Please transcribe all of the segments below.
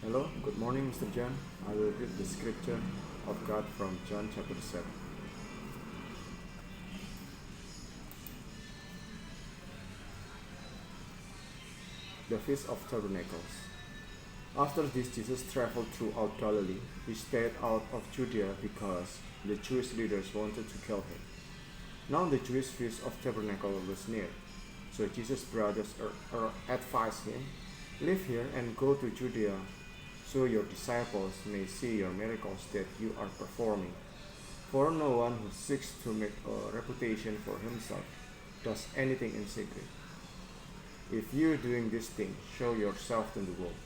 Hello, good morning, Mr. John. I will read the scripture of God from John chapter 7. The Feast of Tabernacles. After this, Jesus traveled throughout Galilee. He stayed out of Judea because the Jewish leaders wanted to kill him. Now the Jewish Feast of Tabernacles was near. So Jesus' brothers advised him, "Leave here and go to Judea, so your disciples may see your miracles that you are performing. For no one who seeks to make a reputation for himself does anything in secret. If you doing this thing, show yourself to the world."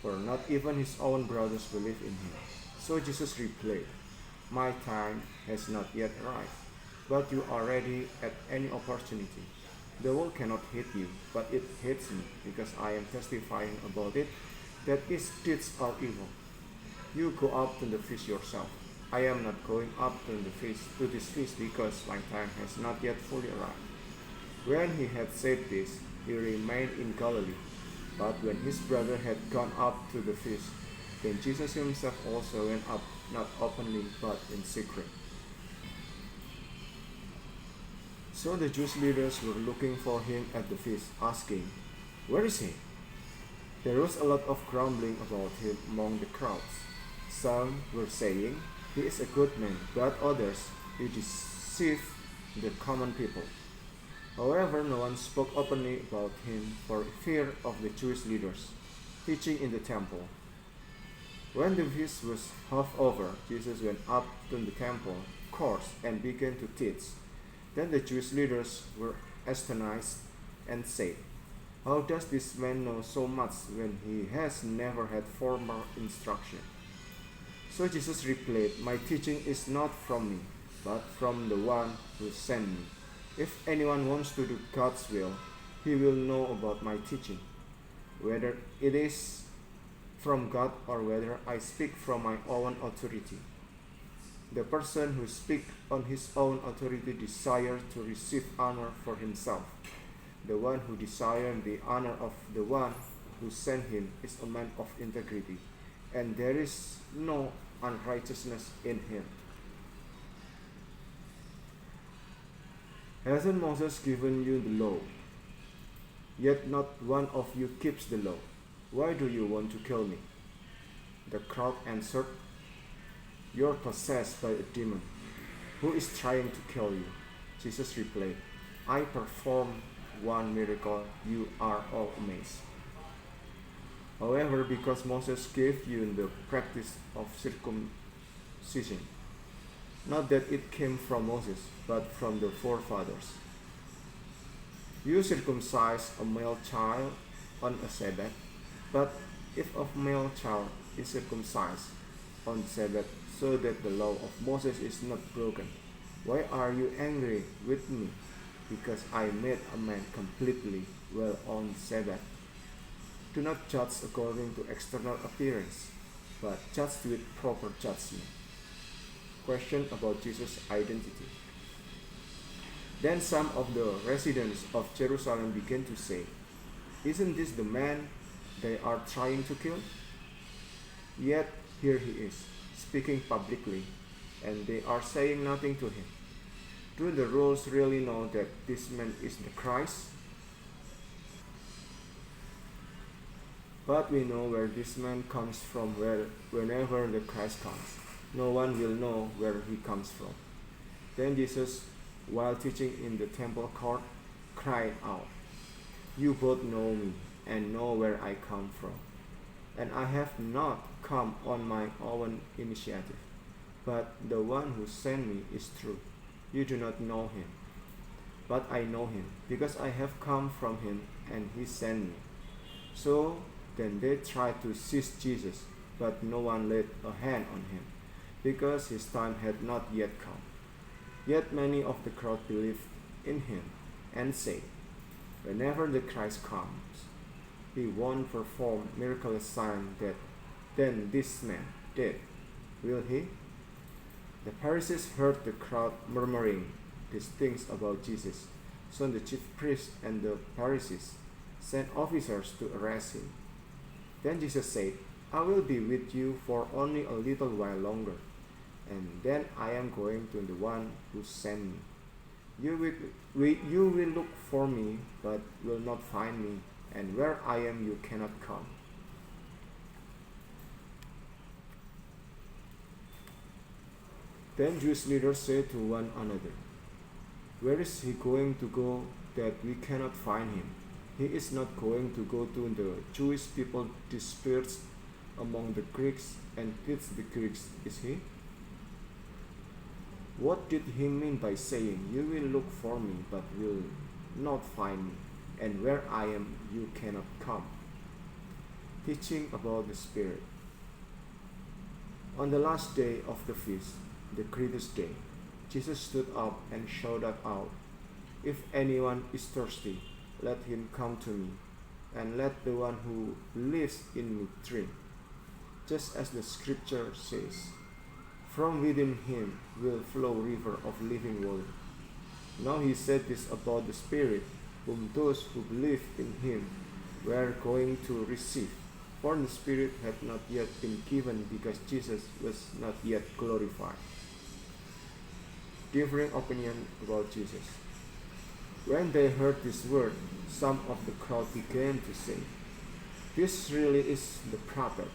For not even his own brothers believe in him. So Jesus replied, "My time has not yet arrived, but you are ready at any opportunity. The world cannot hate you, but it hates me because I am testifying about it that its deeds are evil. You go up to the feast yourself. I am not going up to this feast because my time has not yet fully arrived." When he had said this, he remained in Galilee. But when his brother had gone up to the feast, then Jesus himself also went up, not openly, but in secret. So the Jewish leaders were looking for him at the feast, asking, "Where is he?" There was a lot of grumbling about him among the crowds. Some were saying, "He is a good man," but others, "He deceived the common people." However, no one spoke openly about him for fear of the Jewish leaders teaching in the temple. When the feast was half over, Jesus went up to the temple courts and began to teach. Then the Jewish leaders were astonished and said, "How does this man know so much when he has never had formal instruction?" So Jesus replied, "My teaching is not from me, but from the one who sent me. If anyone wants to do God's will, he will know about my teaching, whether it is from God or whether I speak from my own authority. The person who speaks on his own authority desires to receive honor for himself. The one who desires the honor of the one who sent him is a man of integrity, and there is no unrighteousness in him. Hasn't Moses given you the law? Yet not one of you keeps the law. Why do you want to kill me?" The crowd answered, "You're possessed by a demon. Who is trying to kill you?" Jesus replied, "I performed one miracle, you are all amazed. However, because Moses gave you the practice of circumcision, not that it came from Moses, but from the forefathers. You circumcise a male child on a Sabbath, but if a male child is circumcised on Sabbath, so that the law of Moses is not broken, why are you angry with me? Because I made a man completely well on Sabbath. Do not judge according to external appearance, but judge with proper judgment." Question about Jesus' identity. Then some of the residents of Jerusalem began to say, "Isn't this the man they are trying to kill? Yet here he is, speaking publicly, and they are saying nothing to him. Do the rules really know that this man is the Christ? But we know where this man comes from. Whenever the Christ comes, no one will know where he comes from." Then Jesus, while teaching in the temple court, cried out, "You both know me and know where I come from. And I have not come on my own initiative, but the one who sent me is true. You do not know him, but I know him, because I have come from him and he sent me." So then they tried to seize Jesus, but no one laid a hand on him, because his time had not yet come. Yet many of the crowd believed in him and said, "Whenever the Christ comes, he won't perform miraculous signs than this man did, will he?" The Pharisees heard the crowd murmuring these things about Jesus. So the chief priests and the Pharisees sent officers to arrest him. Then Jesus said, I will be with you for only a little while longer, and then I am going to the one who sent me. You will look for me, but will not find me, and where I am you cannot come. Then Jewish leaders said to one another, where is he going to go that we cannot find him? He is not going to go to the Jewish people dispersed among the Greeks and teach the Greeks, is he? What did he mean by saying, you will look for me but will not find me, and where I am you cannot come? Teaching about the Spirit. On the last day of the feast, the greatest day, Jesus stood up and shouted out, if anyone is thirsty, let him come to me, and let the one who believes in me drink. Just as the scripture says, from within him will flow river of living water. Now he said this about the Spirit, whom those who believe in him were going to receive. For the Spirit had not yet been given because Jesus was not yet glorified. Differing opinion about Jesus. When they heard this word, some of the crowd began to say, this really is the prophet.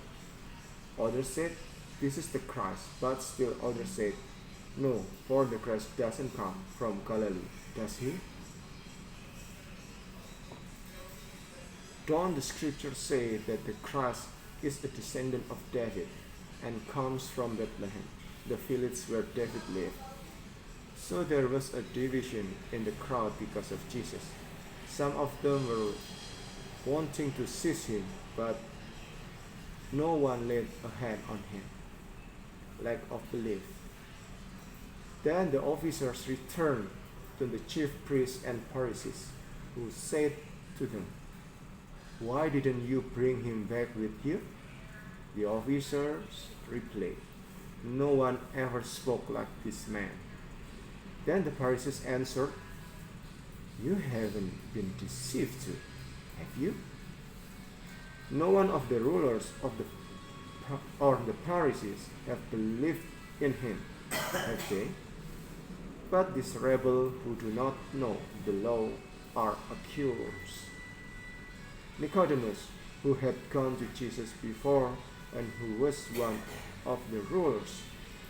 Others said, this is the Christ, but still others said, no, for the Christ doesn't come from Galilee, does he? Don't the scriptures say that the Christ is a descendant of David and comes from Bethlehem, the village where David lived? So there was a division in the crowd because of Jesus. Some of them were wanting to seize him, but no one laid a hand on him. Lack of belief. Then the officers returned to the chief priests and Pharisees, who said to them, why didn't you bring him back with you? The officers replied, no one ever spoke like this man. Then the Pharisees answered, you haven't been deceived too, have you? No one of the rulers of the Pharisees have believed in him, have they? But these rebels who do not know the law are accused. Nicodemus, who had gone to Jesus before and who was one of the rulers,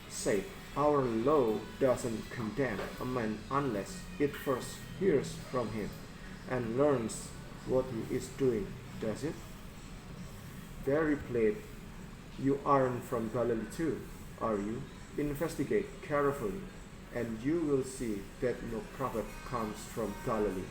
said, our law doesn't condemn a man unless it first hears from him and learns what he is doing, does it? They replied, you aren't from Galilee too, are you? Investigate carefully, and you will see that no prophet comes from Galilee.